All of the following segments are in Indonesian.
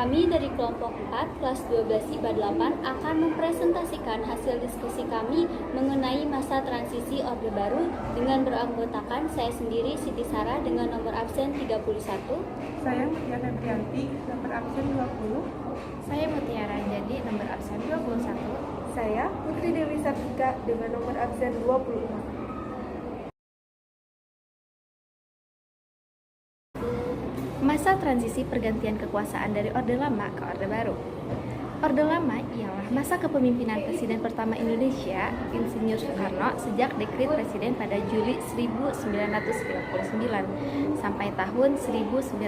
Kami dari kelompok 4, kelas 12 IPA 8 akan mempresentasikan hasil diskusi kami mengenai masa transisi Orde Baru dengan beranggotakan saya sendiri Siti Sarah dengan nomor absen 31. Saya Mutiara Febrianti, nomor absen 20. Saya Mutiara Jadi, nomor absen 21. Saya Putri Dewi Sartika dengan nomor absen 26. Masa transisi pergantian kekuasaan dari Orde Lama ke Orde Baru. Orde Lama ialah masa kepemimpinan Presiden pertama Indonesia, Insinyur Soekarno, sejak dekrit Presiden pada Juli 1959 sampai tahun 1966.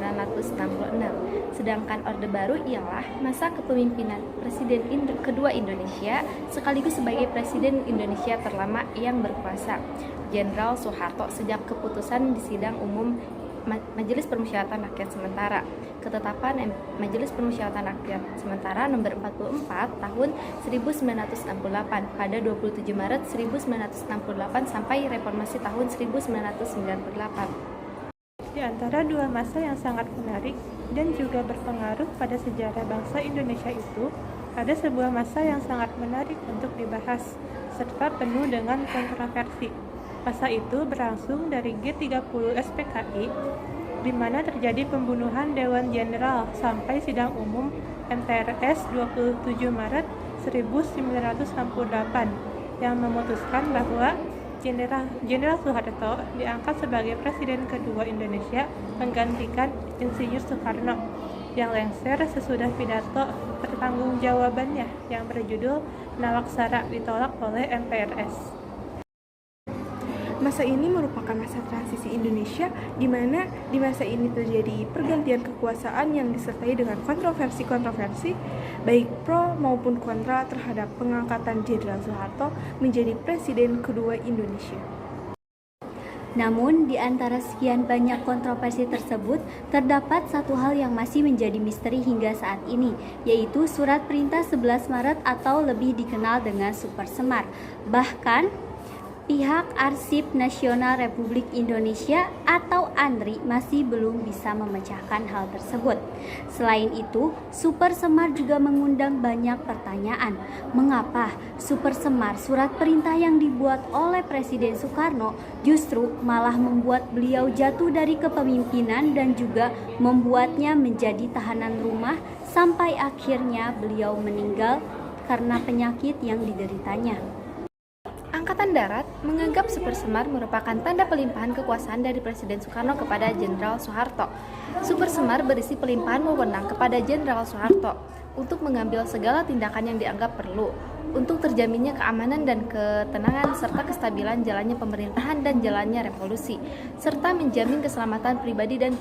Sedangkan Orde Baru ialah masa kepemimpinan Presiden kedua Indonesia sekaligus sebagai Presiden Indonesia terlama yang berkuasa, Jenderal Soeharto, sejak keputusan di sidang umum Majelis Permusyawaratan Rakyat Sementara, ketetapan Majelis Permusyawaratan Rakyat Sementara nomor 44 tahun 1968 pada 27 Maret 1968 sampai reformasi tahun 1998. Di antara dua masa yang sangat menarik dan juga berpengaruh pada sejarah bangsa Indonesia itu, ada sebuah masa yang sangat menarik untuk dibahas, serta penuh dengan kontroversi. Masa itu berlangsung dari G30 SPKI, di mana terjadi pembunuhan Dewan Jenderal sampai sidang umum MPRS 27 Maret 1968 yang memutuskan bahwa Jenderal Soeharto diangkat sebagai Presiden kedua Indonesia menggantikan Insinyur Soekarno yang lengser sesudah pidato pertanggungjawabannya yang berjudul Nawaksara ditolak oleh MPRS. Masa ini merupakan masa transisi Indonesia di mana di masa ini terjadi pergantian kekuasaan yang disertai dengan kontroversi-kontroversi baik pro maupun kontra terhadap pengangkatan Jenderal Soeharto menjadi Presiden kedua Indonesia. Namun, di antara sekian banyak kontroversi tersebut, terdapat satu hal yang masih menjadi misteri hingga saat ini, yaitu Surat Perintah 11 Maret atau lebih dikenal dengan Super Semar. Bahkan, pihak Arsip Nasional Republik Indonesia atau ANRI masih belum bisa memecahkan hal tersebut. Selain itu, Super Semar juga mengundang banyak pertanyaan. Mengapa Super Semar, surat perintah yang dibuat oleh Presiden Soekarno, justru malah membuat beliau jatuh dari kepemimpinan dan juga membuatnya menjadi tahanan rumah sampai akhirnya beliau meninggal karena penyakit yang dideritanya. Angkatan Darat menganggap Super Semar merupakan tanda pelimpahan kekuasaan dari Presiden Soekarno kepada Jenderal Soeharto. Super Semar berisi pelimpahan wewenang kepada Jenderal Soeharto untuk mengambil segala tindakan yang dianggap perlu untuk terjaminnya keamanan dan ketenangan serta kestabilan jalannya pemerintahan dan jalannya revolusi, serta menjamin keselamatan pribadi dan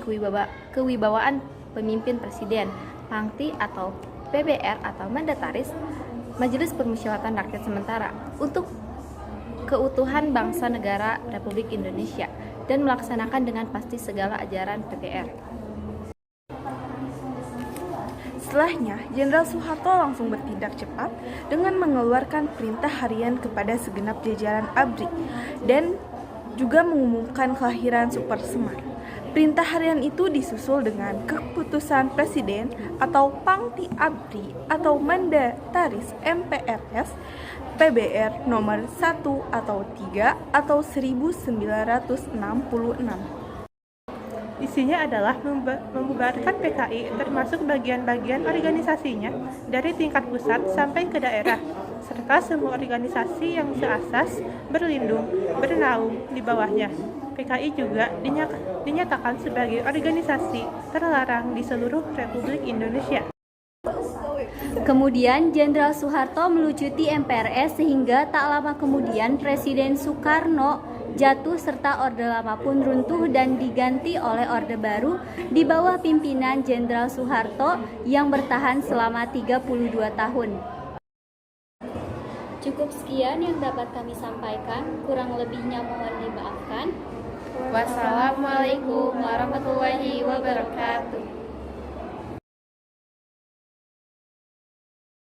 kewibawaan pemimpin presiden, pangti atau PBR atau mandataris, Majelis Permusyawaratan Rakyat Sementara, untuk keutuhan bangsa negara Republik Indonesia dan melaksanakan dengan pasti segala ajaran PBR. Setelahnya, Jenderal Soeharto langsung bertindak cepat dengan mengeluarkan perintah harian kepada segenap jajaran ABRI dan juga mengumumkan kelahiran Super Semar. Perintah harian itu disusul dengan keputusan Presiden atau Pangti ABRI atau Mandataris MPRS PBR nomor 1 atau 3 atau 1966. Isinya adalah membubarkan PKI termasuk bagian-bagian organisasinya dari tingkat pusat sampai ke daerah, serta semua organisasi yang seasas, berlindung, bernaung di bawahnya. PKI juga dinyatakan sebagai organisasi terlarang di seluruh Republik Indonesia. Kemudian Jenderal Soeharto melucuti MPRS sehingga tak lama kemudian Presiden Soekarno jatuh serta Orde Lama pun runtuh dan diganti oleh Orde Baru di bawah pimpinan Jenderal Soeharto yang bertahan selama 32 tahun. Cukup sekian yang dapat kami sampaikan, kurang lebihnya mohon dimaafkan. Wassalamualaikum warahmatullahi wabarakatuh.